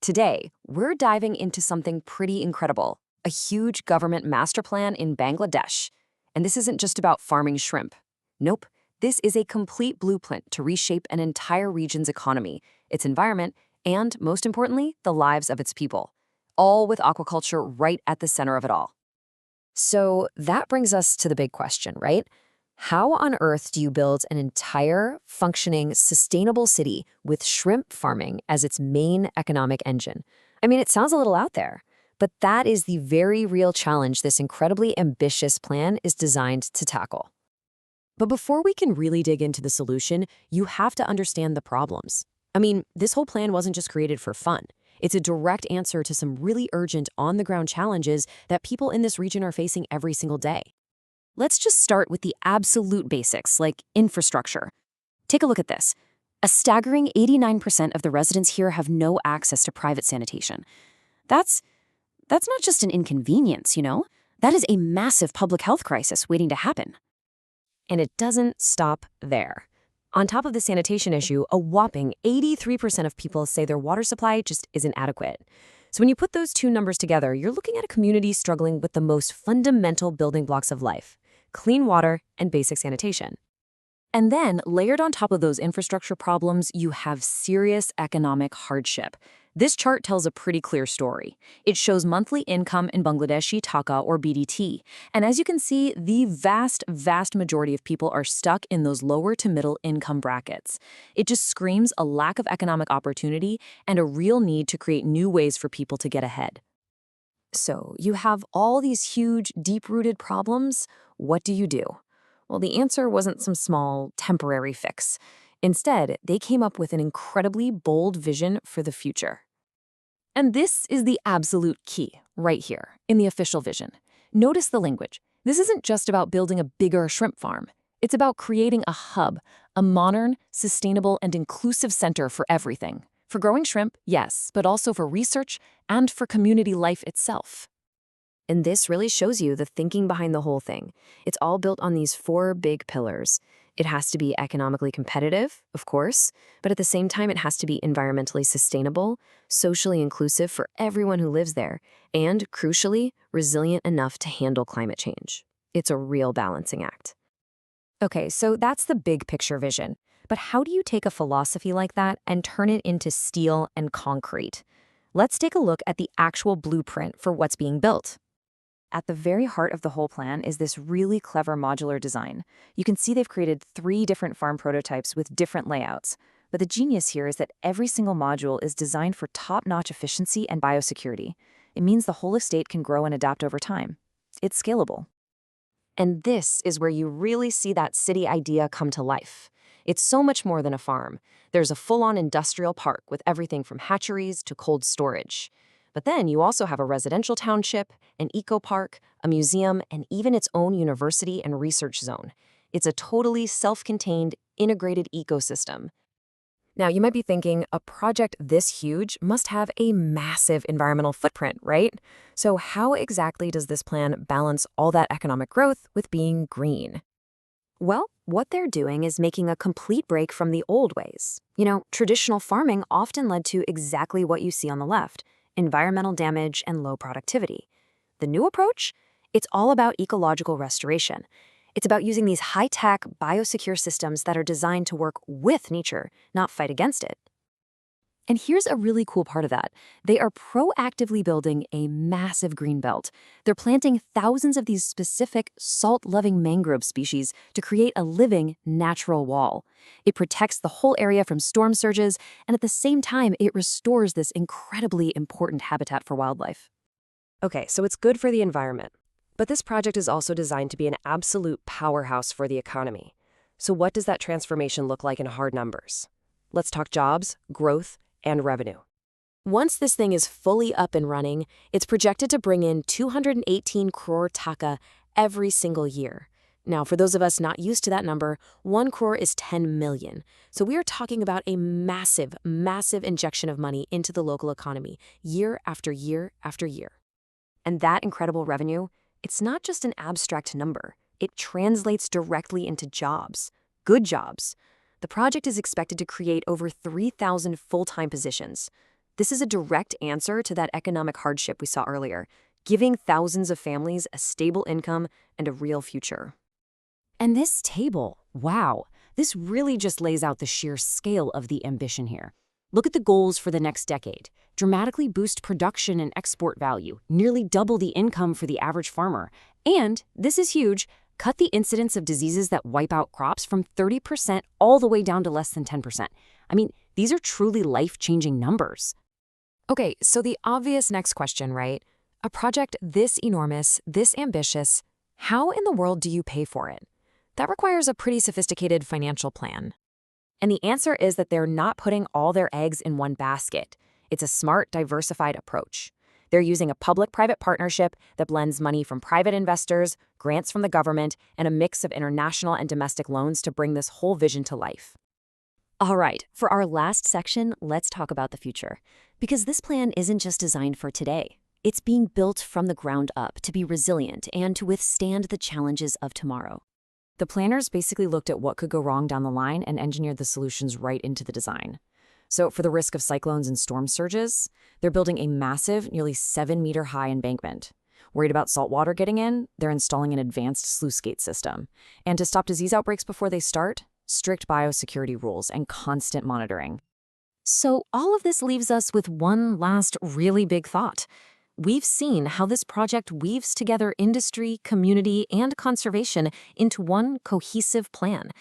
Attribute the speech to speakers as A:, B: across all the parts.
A: Today, we're diving into something pretty incredible, a huge government master plan in Bangladesh. And this isn't just about farming shrimp. Nope, this is a complete blueprint to reshape an entire region's economy, its environment, and, most importantly, the lives of its people, all with aquaculture right at the center of it all. So that brings us to the big question, right? How on earth do you build an entire, functioning, sustainable city with shrimp farming as its main economic engine? I mean, it sounds a little out there, but that is the very real challenge this incredibly ambitious plan is designed to tackle. But before we can really dig into the solution, you have to understand the problems. I mean, this whole plan wasn't just created for fun. It's a direct answer to some really urgent, on-the-ground challenges that people in this region are facing every single day. Let's just start with the absolute basics, like infrastructure. Take a look at this. A staggering 89% of the residents here have no access to private sanitation. That's not just an inconvenience, you know? That is a massive public health crisis waiting to happen. And it doesn't stop there. On top of the sanitation issue, a whopping 83% of people say their water supply just isn't adequate. So when you put those two numbers together, you're looking at a community struggling with the most fundamental building blocks of life: clean water and basic sanitation. And then, layered on top of those infrastructure problems, you have serious economic hardship. This chart tells a pretty clear story. It shows monthly income in Bangladeshi taka or BDT. And as you can see, the vast majority of people are stuck in those lower to middle income brackets. It just screams a lack of economic opportunity and a real need to create new ways for people to get ahead. So, you have all these huge, deep-rooted problems. What do you do? Well, the answer wasn't some small, temporary fix. Instead, they came up with an incredibly bold vision for the future. And this is the absolute key, right here, in the official vision. Notice the language. This isn't just about building a bigger shrimp farm. It's about creating a hub, a modern, sustainable, and inclusive center for everything. For growing shrimp, yes, but also for research and for community life itself. And this really shows you the thinking behind the whole thing. It's all built on these four big pillars. It has to be economically competitive, of course, but at the same time, it has to be environmentally sustainable, socially inclusive for everyone who lives there, and, crucially, resilient enough to handle climate change. It's a real balancing act. Okay, so that's the big picture vision. But how do you take a philosophy like that and turn it into steel and concrete? Let's take a look at the actual blueprint for what's being built. At the very heart of the whole plan is this really clever modular design. You can see they've created 3 different farm prototypes with different layouts. But the genius here is that every single module is designed for top-notch efficiency and biosecurity. It means the whole estate can grow and adapt over time. It's scalable. And this is where you really see that city idea come to life. It's so much more than a farm. There's a full-on industrial park with everything from hatcheries to cold storage. But then you also have a residential township, an eco-park, a museum, and even its own university and research zone. It's a totally self-contained, integrated ecosystem. Now, you might be thinking, a project this huge must have a massive environmental footprint, right? So how exactly does this plan balance all that economic growth with being green? Well, what they're doing is making a complete break from the old ways. You know, traditional farming often led to exactly what you see on the left: environmental damage and low productivity. The new approach? It's all about ecological restoration. It's about using these high-tech, biosecure systems that are designed to work with nature, not fight against it. And here's a really cool part of that. They are proactively building a massive green belt. They're planting thousands of these specific salt-loving mangrove species to create a living, natural wall. It protects the whole area from storm surges, and at the same time, it restores this incredibly important habitat for wildlife. Okay, so it's good for the environment. But this project is also designed to be an absolute powerhouse for the economy. So what does that transformation look like in hard numbers? Let's talk jobs, growth, and revenue. Once this thing is fully up and running, it's projected to bring in 218 crore taka every single year. Now, for those of us not used to that number, 1 crore is 10 million. So we are talking about a massive injection of money into the local economy, year after year after year. And that incredible revenue, it's not just an abstract number. It translates directly into jobs, good jobs. The project is expected to create over 3,000 full-time positions. This is a direct answer to that economic hardship we saw earlier, giving thousands of families a stable income and a real future.
B: And this table, wow, this really just lays out the sheer scale of the ambition here. Look at the goals for the next decade. Dramatically boost production and export value, nearly double the income for the average farmer. And, this is huge, cut the incidence of diseases that wipe out crops from 30% all the way down to less than 10%. I mean, these are truly life-changing numbers.
A: Okay, so the obvious next question, right? A project this enormous, this ambitious, how in the world do you pay for it? That requires a pretty sophisticated financial plan. And the answer is that they're not putting all their eggs in one basket. It's a smart, diversified approach. They're using a public-private partnership that blends money from private investors, grants from the government, and a mix of international and domestic loans to bring this whole vision to life.
B: All right, for our last section, let's talk about the future. Because this plan isn't just designed for today. It's being built from the ground up to be resilient and to withstand the challenges of tomorrow. The planners basically looked at what could go wrong down the line and engineered the solutions right into the design. So for the risk of cyclones and storm surges, they're building a massive, nearly 7-meter-high embankment. Worried about salt water getting in, they're installing an advanced sluice gate system. And to stop disease outbreaks before they start, strict biosecurity rules and constant monitoring. So all of this leaves us with one last really big thought. We've seen how this project weaves together industry, community, and conservation into one cohesive plan.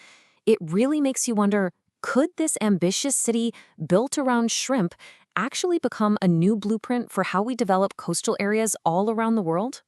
B: It really makes you wonder, could this ambitious city built around shrimp actually become a new blueprint for how we develop coastal areas all around the world?